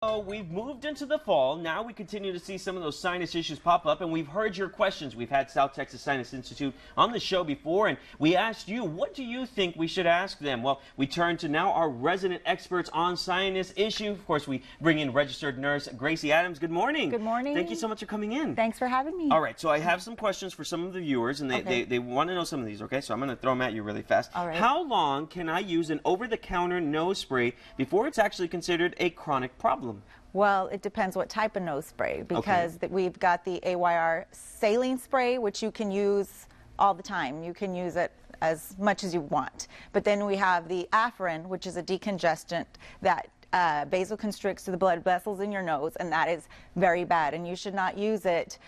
So we've moved into the fall. Now we continue to see some of those sinus issues pop up, and we've heard your questions. We've had South Texas Sinus Institute on the show before, and we asked you, what do you think we should ask them? Well, we turn to now our resident experts on sinus issue. Of course, we bring in registered nurse Gracie Adams. Good morning. Good morning. Thank you so much for coming in. Thanks for having me. All right, so I have some questions for some of the viewers, and they want to know some of these, okay? So I'm going to throw them at you really fast. All right. How long can I use an over-the-counter nose spray before it's actually considered a chronic problem? Well, it depends what type of nose spray, because we've got the AYR saline spray, which you can use all the time. You can use it as much as you want. But then we have the Afrin, which is a decongestant that vasoconstricts the blood vessels in your nose, and that is very bad. And you should not use it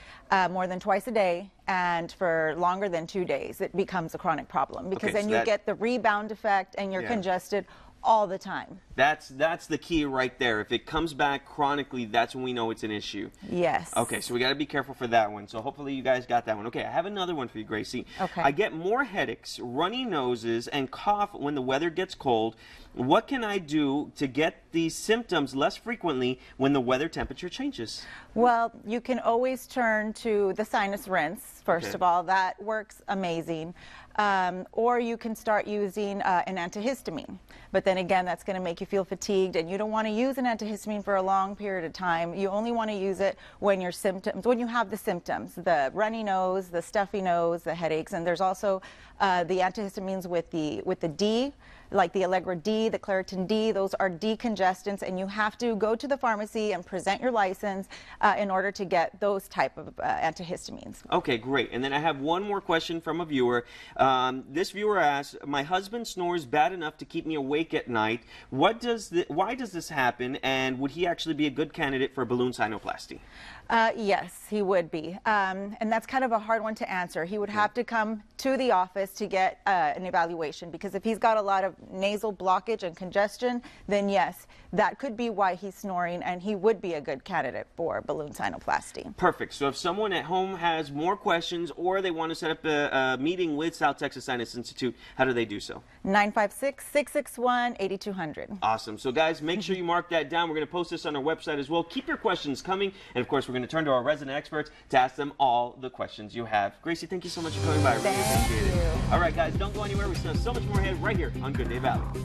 more than twice a day, and for longer than 2 days. It becomes a chronic problem, because then you get the rebound effect, and you're congested all the time. That's the key right there. If it comes back chronically, that's when we know it's an issue. Yes. Okay, so we got to be careful for that one. So hopefully you guys got that one. Okay, I have another one for you, Gracie. Okay. I get more headaches, runny noses, and cough when the weather gets cold. What can I do to get these symptoms less frequently when the weather temperature changes? Well, you can always turn to the sinus rinse, first of all. That works amazing. Or you can start using an antihistamine. But then again, that's going to make you feel fatigued, and you don't want to use an antihistamine for a long period of time. You only want to use it when you have the symptoms, the runny nose, the stuffy nose, the headaches. And there's also the antihistamines with the D, like the Allegra D, the Claritin D. Those are decongestants, and you have to go to the pharmacy and present your license in order to get those type of antihistamines. Okay, great. And then I have one more question from a viewer. This viewer asks, my husband snores bad enough to keep me awake at night. Why does this happen, and would he actually be a good candidate for balloon sinuplasty? Yes, he would be. And that's kind of a hard one to answer. He would have to come to the office to get an evaluation, because if he's got a lot of nasal blockage and congestion, then yes, that could be why he's snoring, and he would be a good candidate for balloon sinuplasty. Perfect. So if someone at home has more questions, or they want to set up a meeting with South Texas Sinus Institute, how do they do so? 956-661-8200. Awesome. So guys, make sure you mark that down. We're going to post this on our website as well. Keep your questions coming, and of course we're going to turn to our resident experts to ask them all the questions you have. Gracie, thank you so much for coming by. I really appreciate it. All right, guys, don't go anywhere. We still have so much more ahead right here on Good Day Valley.